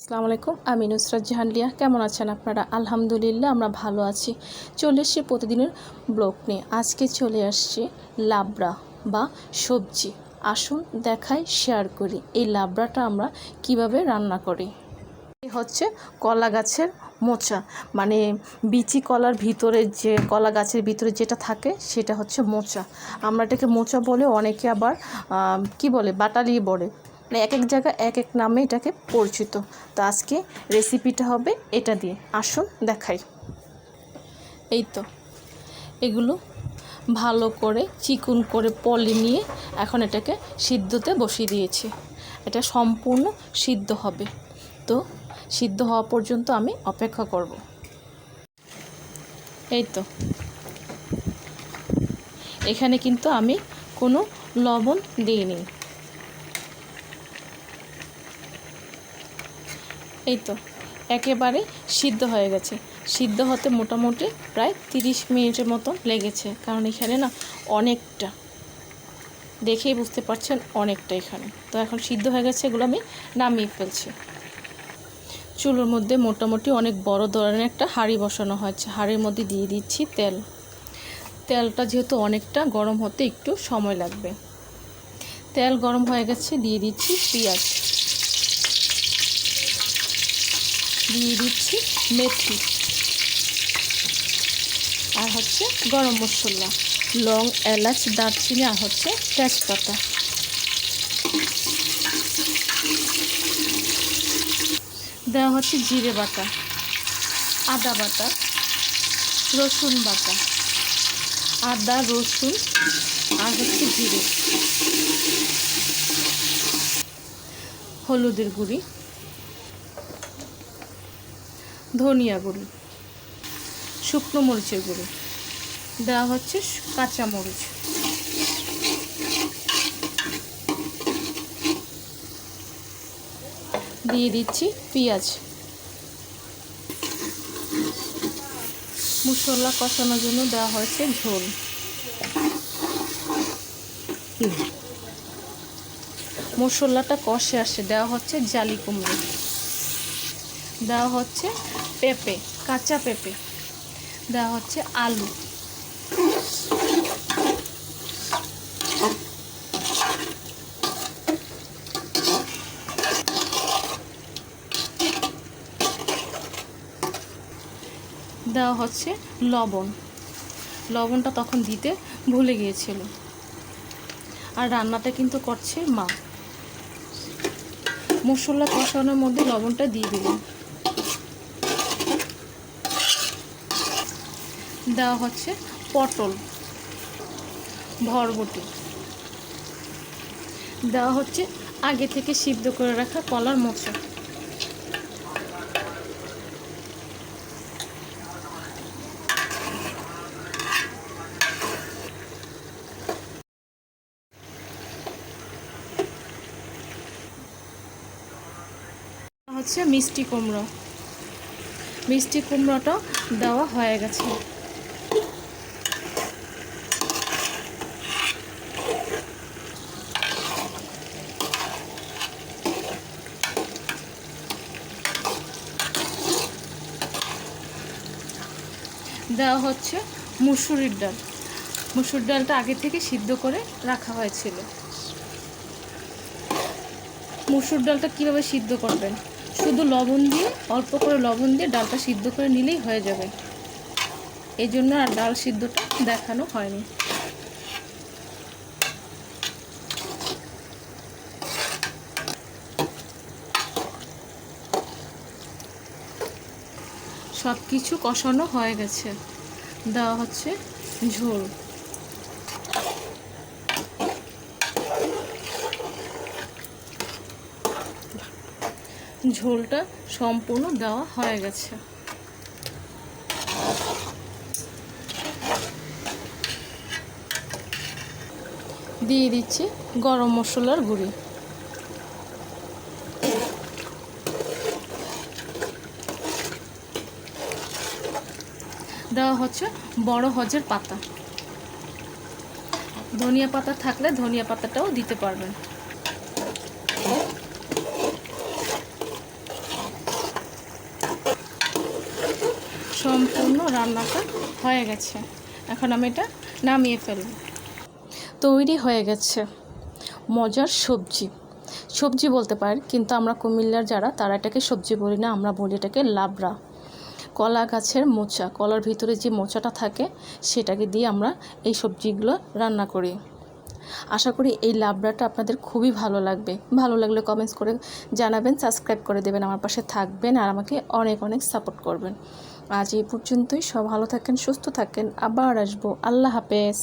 আসসালামু আলাইকুম, আমি নুসরাত জাহান লিয়া। কেমন আছেন আপনারা? আলহামদুলিল্লাহ আমরা ভালো আছি। চলে এসছি প্রতিদিনের ব্লগ নিয়ে। আজকে চলে আসছি লাবড়া বা সবজি। আসুন দেখাই, শেয়ার করি এই লাবড়াটা আমরা কিভাবে রান্না করি। এই হচ্ছে কলা গাছের মোচা, মানে বিচি কলার ভিতরে যে কলা গাছের ভিতরে যেটা থাকে সেটা হচ্ছে মোচা। আমরা এটাকে মোচা বলে, অনেকে আবার কি বলে বাটালি বলে, মানে এক এক জায়গায় এক এক নামে এটাকে পরিচিত। তো আজকে রেসিপিটা হবে এটা দিয়ে। আসুন দেখাই। এই তো এগুলো ভালো করে চিকন করে পলি নিয়ে এখন এটাকে সিদ্ধতে বসিয়ে দিয়েছি। এটা সম্পূর্ণ সিদ্ধ হবে, তো সিদ্ধ হওয়া পর্যন্ত আমি অপেক্ষা করব। এই তো এখানে কিন্তু আমি কোনো লবণ দিইনি। এই তো একেবারে সিদ্ধ হয়ে গেছে। সিদ্ধ হতে মোটামুটি প্রায় 30 মিনিটের মতো লেগেছে, কারণ এখানে না অনেকটা, দেখেই বুঝতে পারছেন অনেকটা এখানে। তো এখন সিদ্ধ হয়ে গেছে, এগুলো আমি নামিয়ে ফেলছি। চুলোর মধ্যে মোটামুটি অনেক বড় ধরনের একটা হাঁড়ি বসানো হয়েছে। হাঁড়ির মধ্যে দিয়ে দিচ্ছি তেল। তেলটা যেহেতু অনেকটা গরম হতে একটু সময় লাগবে। তেল গরম হয়ে গেছে, দিয়ে দিচ্ছি পেঁয়াজ, দিয়ে দিচ্ছি মেথি, আর হচ্ছে গরম মশলা, লং, এলাচ, দারচিনি, আর হচ্ছে তেজপাতা। দেওয়া হচ্ছে জিরে বাটা, আদা বাটা, রসুন বাটা, আদা রসুন আর হচ্ছে জিরে, হলুদের গুঁড়ি, ধনিয়া গুঁড়ি, শুকনো মরিচের গুঁড়ি, দেওয়া হচ্ছে কাঁচা মরিচ, দিয়ে দিচ্ছি পেঁয়াজ। মশলা কষানোর জন্য দেওয়া হয়েছে ঝোল। মশলাটা কষে আসে, দেওয়া হচ্ছে জালি কুমড়ো, দেওয়া হচ্ছে পেঁপে, কাঁচা পেঁপে, দেওয়া হচ্ছে আলু, দেওয়া হচ্ছে লবণ। লবণটা তখন দিতে ভুলে গিয়েছিল। আর রান্নাটা কিন্তু করছে মা। মশলা কষানোর মধ্যে লবণটা দিয়ে দিলাম। দেওয়া হচ্ছে পটল, বরবটি, দেওয়া হচ্ছে আগে থেকে সিদ্ধ করে রাখা কলার মোচা। হচ্ছে মিষ্টি কুমড়ো। মিষ্টি কুমড়োটা দেওয়া হয়ে গেছে। দেওয়া হচ্ছে মুসুরির ডাল। মুসুর ডালটা আগে থেকে সিদ্ধ করে রাখা হয়েছিল। মুসুর ডালটা কীভাবে সিদ্ধ করবেন? শুধু লবণ দিয়ে, অল্প করে লবণ দিয়ে ডালটা সিদ্ধ করে নিলেই হয়ে যাবে। এই জন্য আর ডাল সিদ্ধটা দেখানো হয়নি। সব কিছু কষানো হয়ে গেছে। দেওয়া হচ্ছে ঝোল। ঝোলটা সম্পূর্ণ দেওয়া হয়ে গেছে। দিয়ে দিচ্ছি গরম মশলার গুঁড়ি, দেওয়া হচ্ছে বড় হজের পাতা। ধনিয়া পাতা থাকলে ধনিয়া পাতাটাও দিতে পারবেন। সম্পূর্ণ রান্নাটা হয়ে গেছে। এখন আমি এটা নামিয়ে ফেলব। তৈরি হয়ে গেছে মজার সবজি বলতে পারি, কিন্তু আমরা কুমিল্লার যারা তারা এটাকে সবজি বলি না, আমরা বলি এটাকে লাবড়া। কলা গাছের মোচা, কলার ভিতরে যে মোচাটা থাকে সেটাকে দিয়ে আমরা এই সবজিগুলো রান্না করি। আশা করি এই লাবড়াটা আপনাদের খুবই ভালো লাগবে। ভালো লাগলে কমেন্টস করে জানাবেন, সাবস্ক্রাইব করে দেবেন, আমার পাশে থাকবেন আর আমাকে অনেক অনেক সাপোর্ট করবেন। আজ এই পর্যন্তই। সব ভালো থাকেন, সুস্থ থাকেন, আবার আসবো। আল্লাহ হাফেজ।